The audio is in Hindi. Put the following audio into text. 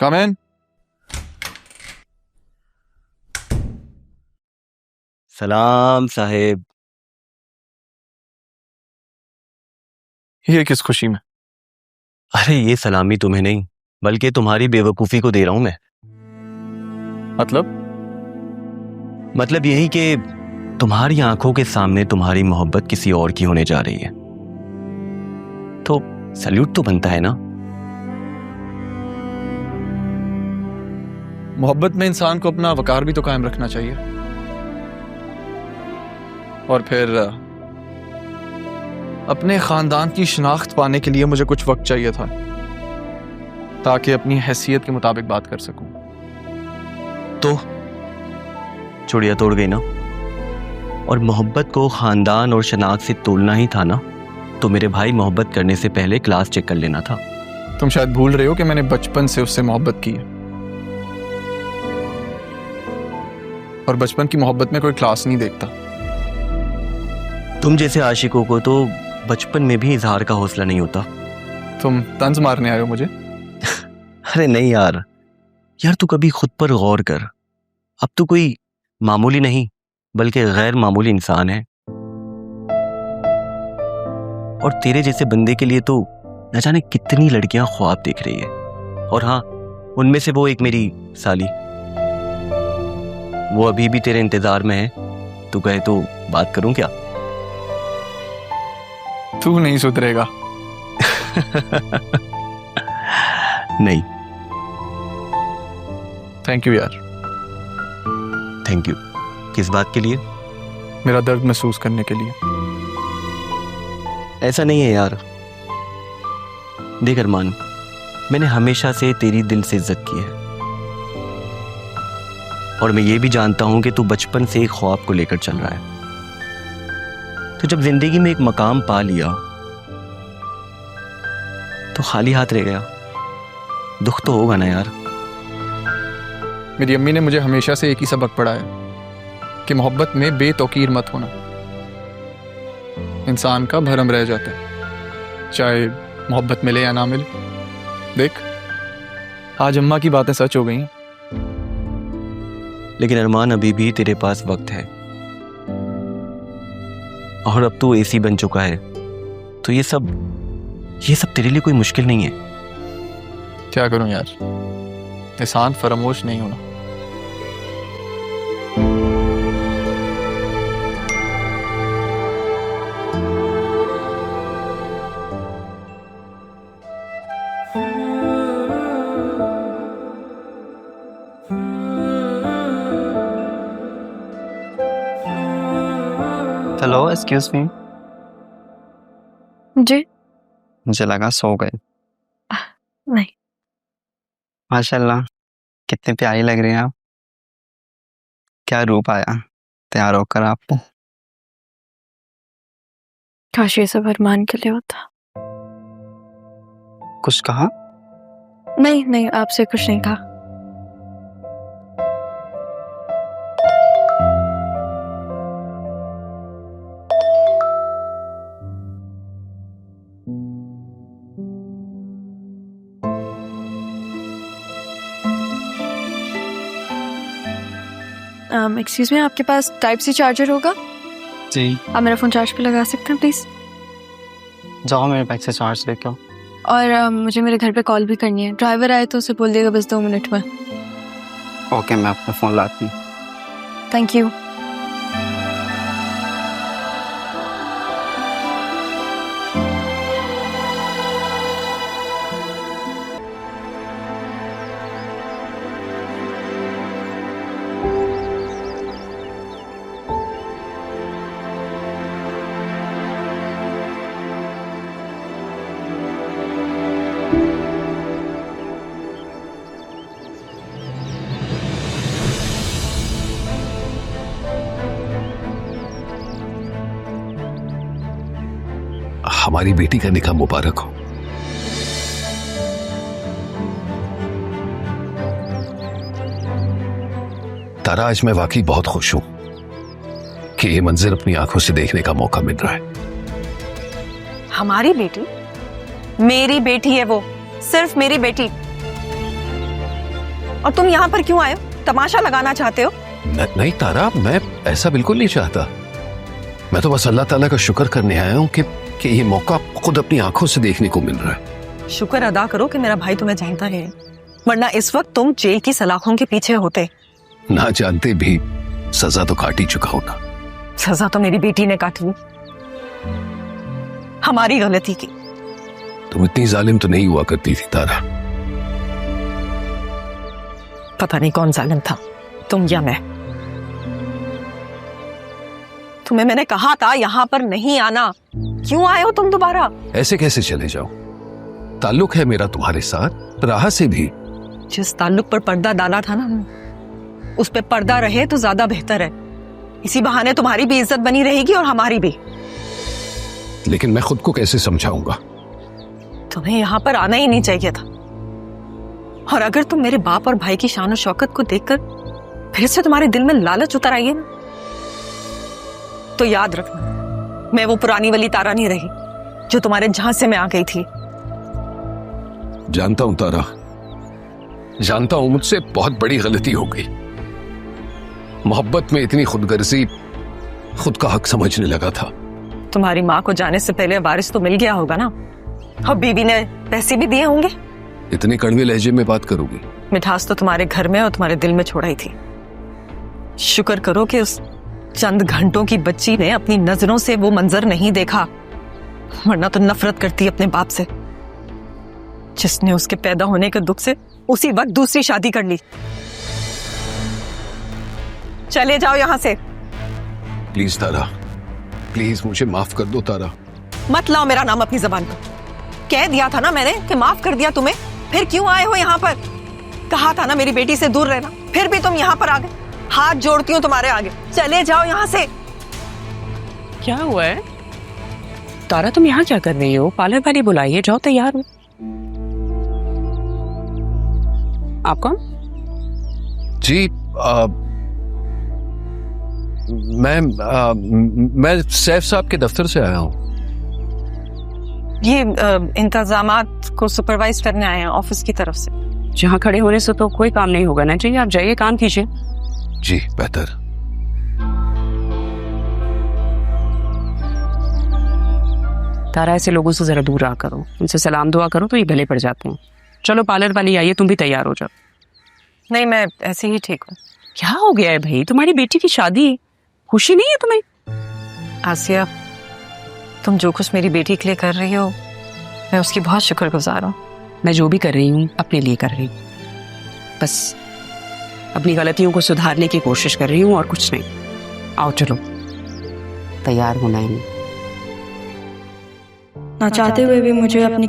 कम इन। सलाम साहेब। ये किस खुशी में? अरे ये सलामी तुम्हें नहीं बल्कि तुम्हारी बेवकूफ़ी को दे रहा हूं मैं। मतलब यही कि तुम्हारी आंखों के सामने तुम्हारी मोहब्बत किसी और की होने जा रही है, तो सल्यूट तो बनता है ना। मोहब्बत में इंसान को अपना वकार भी तो कायम रखना चाहिए। और फिर अपने खानदान की शिनाख्त पाने के लिए मुझे कुछ वक्त चाहिए था ताकि अपनी हैसियत के मुताबिक बात कर सकूं। तो चुड़िया तोड़ गई ना। और मोहब्बत को खानदान और शनाख्त से तोलना ही था ना, तो मेरे भाई मोहब्बत करने से पहले क्लास चेक कर लेना था। तुम शायद भूल रहे हो कि मैंने बचपन से उससे मोहब्बत की है, और बचपन की मोहब्बत में कोई क्लास नहीं देखता। तुम जैसे आशिकों को तो बचपन में भी इजहार का हौसला नहीं होता। तुम तंज मारने आए हो मुझे? अरे नहीं यार, तू कभी खुद पर गौर कर। अब तू कोई मामूली नहीं बल्कि गैर मामूली इंसान है, और तेरे जैसे बंदे के लिए तो न जाने कितनी लड़कियां ख्वाब देख रही है। और हाँ, उनमें से वो एक मेरी साली, वो अभी भी तेरे इंतजार में है। तू कहे तो बात करूं क्या? तू नहीं सुधरेगा। नहीं। थैंक यू यार। थैंक यू किस बात के लिए? मेरा दर्द महसूस करने के लिए। ऐसा नहीं है यार। देख अरमान, मैंने हमेशा से तेरी दिल से इज्जत की है, और मैं ये भी जानता हूं कि तू बचपन से एक ख्वाब को लेकर चल रहा है। तो जब जिंदगी में एक मकाम पा लिया तो खाली हाथ रह गया। दुख तो होगा ना यार। मेरी अम्मी ने मुझे हमेशा से एक ही सबक पढ़ाया कि मोहब्बत में बेतौकीर मत होना। इंसान का भरम रह जाता है, चाहे मोहब्बत मिले या ना मिले। देख, आज अम्मा की बातें सच हो गई हैं। लेकिन अरमान, अभी भी तेरे पास वक्त है, और अब तू एसी बन चुका है, तो ये सब तेरे लिए कोई मुश्किल नहीं है। क्या करूं यार, इंसान फरामोश नहीं होना। Hello, excuse me. जी मुझे लगा सो गए। नहीं। माशाल्लाह, कितने प्यारी लग रही हैं आप। क्या रूप आया तैयार होकर आप। काश ये सब अरमान के लिए होता। कुछ कहा? नहीं, आपसे कुछ नहीं कहा। एक्सक्यूज मी, आपके पास टाइप सी चार्जर होगा? जी। आप मेरा फ़ोन चार्ज पे लगा सकते हैं प्लीज़? जाओ मेरे बैग से चार्ज लेके आओ। और मुझे मेरे घर पे कॉल भी करनी है। ड्राइवर आए तो उसे बोल दिएगा बस 2 मिनट में। ओके, मैं अपना फ़ोन लाती हूँ। Thank you. हमारी बेटी का निकाह मुबारक हो। तारा, आज मैं वाकई बहुत खुश हूं कि ये मंजर अपनी आंखों से देखने का मौका मिल रहा है। हमारी बेटी? मेरी बेटी है वो, सिर्फ मेरी बेटी। और तुम यहाँ पर क्यों आए हो? तमाशा लगाना चाहते हो? नहीं तारा, मैं ऐसा बिल्कुल नहीं चाहता। मैं तो बस अल्लाह ताला का शुक्र करने आया हूँ कि ये मौका खुद अपनी आंखों से देखने को मिल रहा है। शुक्र अदा करो कि मेरा भाई तुम्हें जानता है, वरना इस वक्त तुम जेल की सलाखों के पीछे होते। ना जानते भी सजा तो काट ही चुका हूं ना। सजा तो मेरी बेटी ने काटी, हमारी गलती की। तुम इतनी जालिम तो नहीं हुआ करती थी तारा। पता नहीं कौन जालिम था, तुम या मैं। तुम्हें मैंने कहा था यहाँ पर नहीं आना, क्यों आए हो तुम दोबारा? ऐसे कैसे चले जाओ? ताल्लुक है मेरा तुम्हारे साथ, राह से भी। जिस ताल्लुक पर पर्दा डाला था ना, उस पे पर्दा रहे तो ज्यादा बेहतर है। इसी बहाने तुम्हारी भी इज्जत बनी रहेगी और हमारी भी। लेकिन मैं खुद को कैसे समझाऊंगा? तुम्हें यहाँ पर आना ही नहीं चाहिए था। और अगर तुम मेरे बाप और भाई की शान और शौकत को देखकर फिर से तुम्हारे दिल में लालच उतर आई है ना, तो याद रखना, मैं वो पुरानी वाली तारा नहीं रही जो तुम्हारे झांसे में आ गई थी। जानता हूं तारा, जानता हूं मुझसे बहुत बड़ी गलती हो गई। मोहब्बत में इतनी खुदगर्जी, खुद का हक समझने लगा था। तुम्हारी माँ को जाने से पहले वारिस तो मिल गया होगा ना, और बीबी ने पैसे भी दिए होंगे। इतने कड़वे लहजे में बात करोगी? मिठास तो तुम्हारे घर में और तुम्हारे दिल में छोड़ाई थी। शुक्र करो कि उस चंद घंटों की बच्ची ने अपनी नजरों से वो मंजर नहीं देखा, वरना तो नफरत करती अपने बाप से, जिसने उसके पैदा होने के दुख से उसी वक्त दूसरी शादी कर ली। चले जाओ यहां से। प्लीज तारा, प्लीज मुझे माफ कर दो तारा। मत लाओ मेरा नाम अपनी जबान पर। कह दिया था ना मैंने कि माफ कर दिया तुम्हें, फिर क्यों आए हो यहाँ पर? कहा था ना मेरी बेटी से दूर रहना, फिर भी तुम यहाँ पर आ गए। हाथ जोड़ती हूँ तुम्हारे आगे, चले जाओ यहाँ से। क्या हुआ है तारा, तुम यहाँ क्या कर रही हो? पार्लर वाली बुलाइए, जाओ तैयार हो। आप कौन? जी मैं सैफ साहब के दफ्तर से आया हूँ। ये इंतजामात को सुपरवाइज करने आए हैं ऑफिस की तरफ से। जहाँ खड़े होने से तो कोई काम नहीं होगा ना। चाहिए आप जाइए, काम कीजिए। जी बेहतर। तारा, ऐसे लोगों से जरा दूर रहा करो, उनसे सलाम दुआ करो तो ये भले पड़ जाते हैं। चलो पार्लर वाली आइए, तुम भी तैयार हो जाओ। नहीं, मैं ऐसे ही ठीक हूँ। क्या हो गया है भाई, तुम्हारी बेटी की शादी है, खुशी नहीं है तुम्हें? आसिया, तुम जो कुछ मेरी बेटी के लिए कर रही हो, मैं उसकी बहुत शुक्रगुजार हूँ। मैं जो भी कर रही हूँ अपने लिए कर रही हूँ, बस अपनी गलतियों को सुधारने की कोशिश कर रही हूँ और कुछ नहीं। आओ चलो, तैयार होना है। ना चाहते हुए भी मुझे अपनी